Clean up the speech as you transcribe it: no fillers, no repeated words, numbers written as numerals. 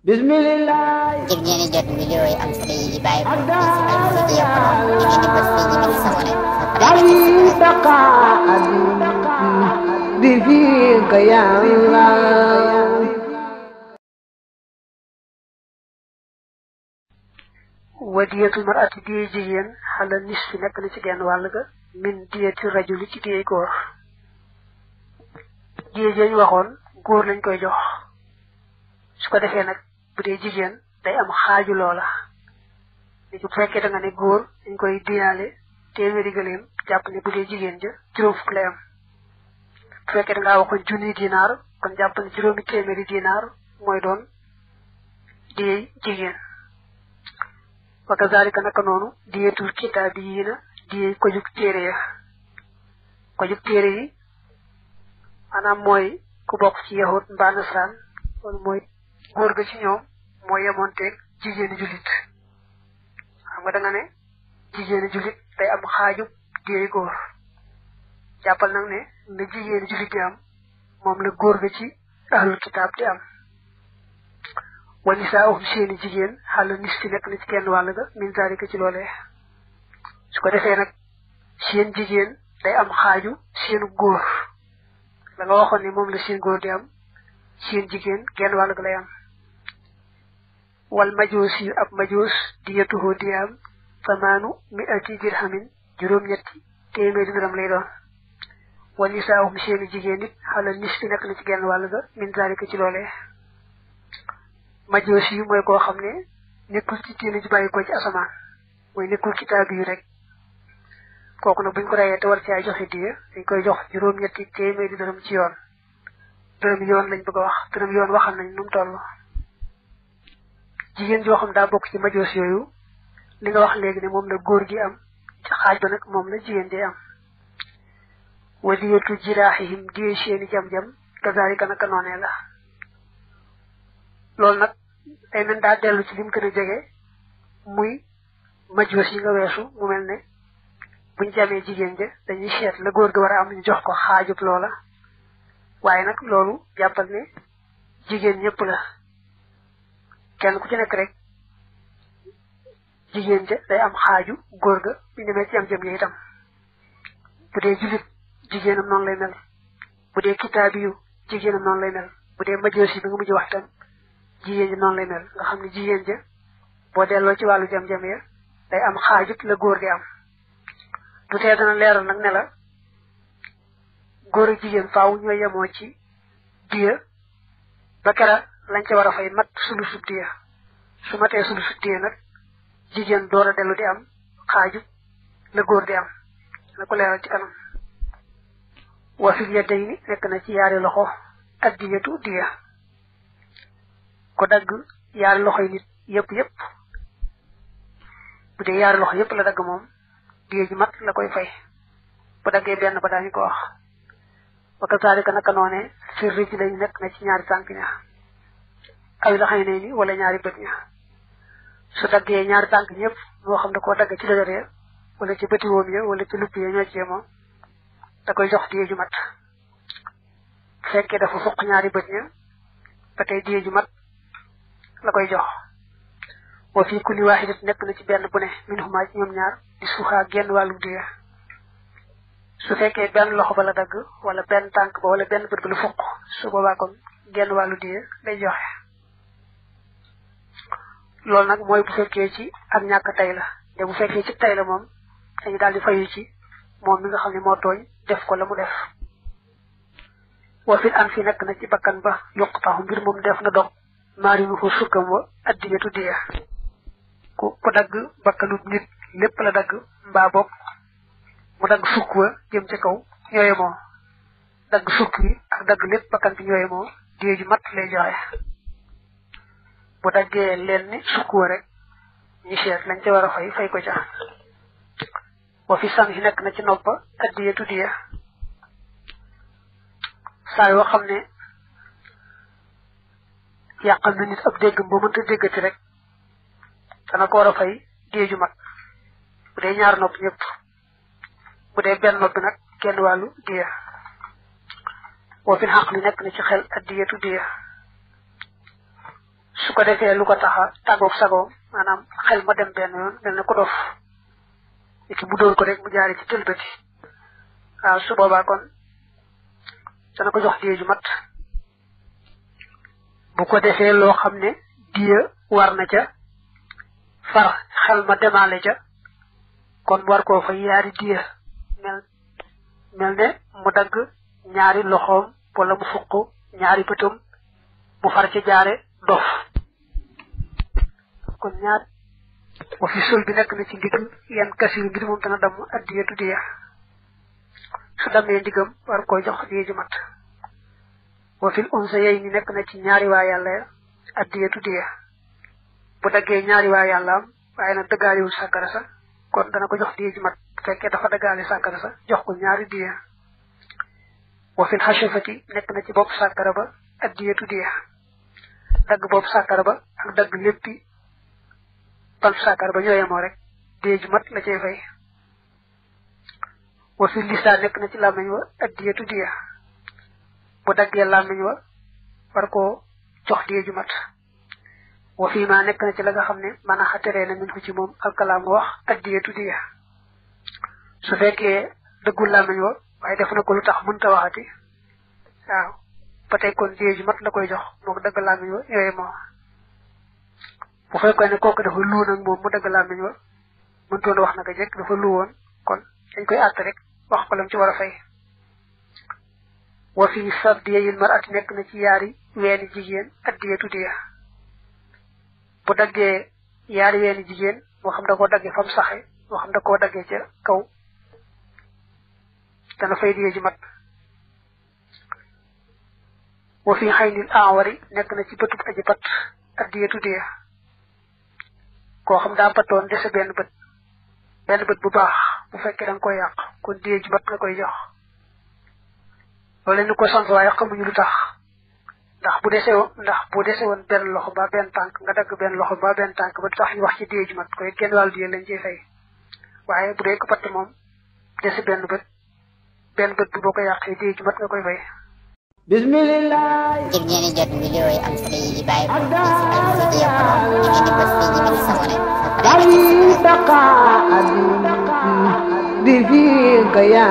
Bismillah. ngir ngeen di jot vidéo yi am solo yi bàyyi ko fii ci Al-Mouridiyyah Pro da ngeen di bës fii ñu bind s'abonner ba pare بفيك يا الله. wadiyatul mar'ati diye jigéen xala nis fi nekk na ci genn wàll ga min diyati rajuli ci diye góor diye jëñ waxoon góor lañ koy jox su ko defee nag bu dee jigéen day am xaaju loola li bu fekkee da nga ne góor dañ koy diyaale téeméeri gëléem jàpp ne bu dee jigéen ja juróom fukk lay am bu fekkee da ngaa waxoon junni dinaar kon jàpp ne juróomi téeméeri dinaar mooy doon diye jigéen wa kazalika naka noonu diyetul kitaabiyiina diye ko juk téere ya ko juk téere yi maanaam mooy ku bokk ci yahud mbaa nasaraan kon mooy góor ga ci ñoom mooy yemonteeg jigéeni julit xam nga da nga ne jigéeni julit day am xaaju diye góor jàppal nag ne na jigéeni julit di am moom la góor ga ci ahlul kitaab di am wa nisaa'uhum seeni jigéen xala nis fi nekk na ci kenn wàll ga min zalika ci loolee su ko defee nag seen jigéen day am xaaju seenu góor la nga waxoon ne moom la seen góor di am seen jigéen genn wàll ga lay am wal majoos yi ab majoos diyatuhu di am samaanu mi'ati dirhamin juróom-ñetti téeméeri dërëm lay doon wa nisaa'uhum seeni jigéen it xala nis fi nekk na ci genn wàll ga min zalika ci loolee majoos yi mooy koo xam ne nekkul ci téere ji bàyyi ko ci asamaan mooy nekkul kitaab yi rek kooku nag buñ ko reyee te war ci ay joxe diye dañ koy jox juróom-ñetti téeméeri dërëm ci yoon dërëm yoon lañ bëgg a wax dërëm yoon waxal nañ nu mu toll jigéen joo xam daa bokk ci majoos yooyu li nga wax léegi ne moom la góor gi am ci xaaj ba nag moom la jigéen di am wa diyatu jiraaxihim diye seeni jam-jam kazalika naka noonee la loolu nag day mel daa dellu ci lim gën a jege muy majoos yi nga weesu mu mel ne buñ jamee jigéen ja dañuy seet la góor gi war a am ñu jox ko xaajub loola waaye nag loolu jàppal ne jigéen ñëpp la kenn ku ci nekk rek jigéen ja day am xaaju góor ga bu ñu demee ci am jëm ya itam bu dee julit jigéenam noonu lay mel bu dee kitaabiyu jigéenam noonu lay mel bu dee majoos yi bi nga mujj wax itam jigéen ji noonu lay mel nga xam ne jigéen ja boo delloo ci wàllu jam-jam ya day am xaajut la góor di am du tee dana leeral nag ne la góor ak jigéen faaw ñoo yemoo ci diya ba kera lañ ca war a fay mat sulu sub diya su matee sulu sub diya nag jigéen door a dellu di am xaajut la góor di am na ko leeral ci kanam wa fil yadayni nekk na ci yaari loxo ak diyatu diya ko dagg yaari loxo yi nit yëpp bu dee yaari loxo yëpp la dagg moom diye ji mat la koy fay bu daggee benn ba daañu ko wax wa kazalika naka noone fi rijlayni nekk na ci ñaari tànk ña aw laxaynayni wala ñaari bët ña su daggee ñaari tànk ñëpp moo xam da koo dagg ci dëgër ya wala ci bëti woom ya wala ci lupp ya ñoo ci moom da koy jox diye ju mat bu fekkee dafa fuq ñaari bët ña ba tey diye ju mat la koy jox wa fi kulli waaxidat nekk na ci benn bu ne minhuma ci ñoom ñaar di suuxaa genn wàllu diya su fekkee benn loxo ba la dagg wala benn tànk ba wala benn bët ba lu fuq su boobaa kon genn wàllu diya day joxe loolu nag mooy bu fekkee ci ak ñàkk tey la te bu fekkee ci tey la moom dañu daal di fayu ci moom mi nga xam ne moo tooñ def ko la mu def wa fil an fi nekk na ci bakkan ba yuqtaxu mbir moom def na dog maarinu ko sukkam wa addiyatu diya ku dagg bakkanub nit lépp la dagg mbaa bopp mu dagg sukk wa jëm ca kaw ñooye moo dagg sukk yi ak dagg lépp bakkan bi ñooye moo diye ju mat lay joxe bu daggee leen ni sukk wa rek ñu seet lañ ca war a fay ko ca wa fi sam yi nekk na ci noppa addiyatu diya saa yoo xam ne yàqal na nit ab déggam boo mënta déggati rek dana ko war a fay diye ju mat bu dee ñaar nopp ñëpp bu dee benn nopp nag genn wàllu diya wa fil xaq li nekk na ci xel ak diyatu diya su ko defee lu ko taxa tàggoog sagoom maanaam xel ma dem benn yoon mel na ko dof ci mu dóor ko rek mu jaare ci tëlbati waaw su boobaa kon dana ko jox diye ju mat bu ko defee loo xam ne diye war na ca far xel ma demaale ca kon war koo fa yaari diye mel ne mu dagg ñaari loxoom wala mu fuq ñaari bëtam mu far ca jaare dof kon ñaar wa fi sul bi nekk na ci ndigam yan kasir mbir moom dana damm addiyatu diya su dammee ndigam war koo jox diye ju mat wa fil unsa yey ni nekk na ci ñaari waa yàlla ya addiyatu diya bu daggee ñaari waa yàlla am waaye nag dëggaaliwul sàkkara sa kon dana ko jox diye ju mat bu fekkee dafa dëggaali sàkkara sa jox ko ñaari diya wa fil xasafati nekk na ci bopp sàkkara ba addiyatu diya dagg bopp sàkkara ba ak dagg léppi ban sàkkara ba ñooyemoo rek diye ju mat la cay fay wa fil lisaan nekk na ci làmmiñ wa addiyatu diya bu daggee làmmiñ wa war koo jox diye ju mat wa fii ma nekk na ci la nga xam ne mën a xateree na min ko ci moom alkalaam wax addiyatu diya su fekkee dëggul làmmiñ wa waaye def na ko lu tax mënta waxati waaw ba tey kon diye ju mat la koy jox moo ko dëgg làmmiñ wa yooyu moo bu fekkoon ne kooku dafa lu nag moom mu dëgg làmmiñ wa mëntoon wax naka jekk dafa lu woon kon dañ koy àtt rek wax ko lam ci war a fay wa fii sabdiyil mar'ati nekk na ci yaari weeni jigéen addiyatu diya bu daggee yaari weeni jigéen moo xam da koo daggee fam saxe moo xam da koo daggee ca kaw dana fay diye ju mat wa fi xaynil awari nekk na ci bëtub aji pat addiyatu diya koo xam daa patoon dese benn bët bu baax bu fekkee da nga koy yàq kon diye ju mat nga koy jox loolu ni ko sant waaye xamuñu lu tax ndax bu dese woon benn loxo ba benn tànk nga dagg benn loxo ba benn tànk ba tax ñu wax ci diye ju mat koy genn wàllu diye lañ ciy fay waaye bu dee ko patt moom dese benn bët bi boo ko yàqee diye ju mat nga koy fay bismillah ngir ngeen di jot vidéo yi am solo yi bàyyi ko ci Al-Vidyah Pro ngeen di bës fii ñu sabone bi fi ka ya